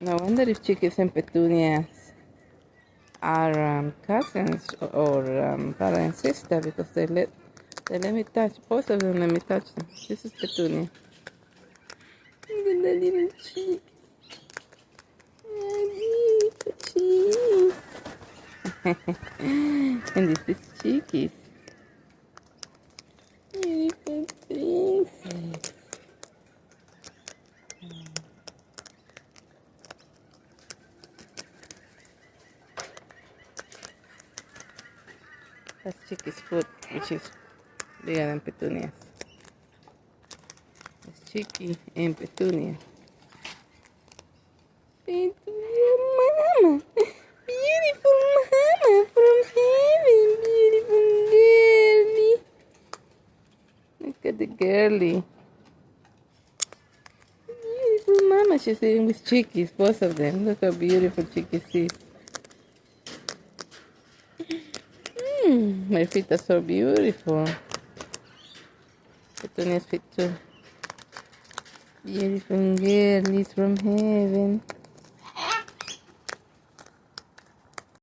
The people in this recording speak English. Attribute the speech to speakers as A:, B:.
A: No wonder if Chiquis and Petunias are cousins or brother and sister, because they let me touch, both of them let me touch them. This is Petunia. Look at that little cheek. Oh, beautiful cheek. And this is Chiquis. Beautiful princess. That's Chiquis' foot, which is bigger than Petunia's. It's Chiquis and Petunia. Petunia, mama! Beautiful mama from heaven! Beautiful girlie! Look at the girlie. Beautiful mama, she's sitting with Chiquis, both of them. Look how beautiful Chiquis is. My feet are so beautiful. Petunia's feet too. Beautiful girlies from heaven.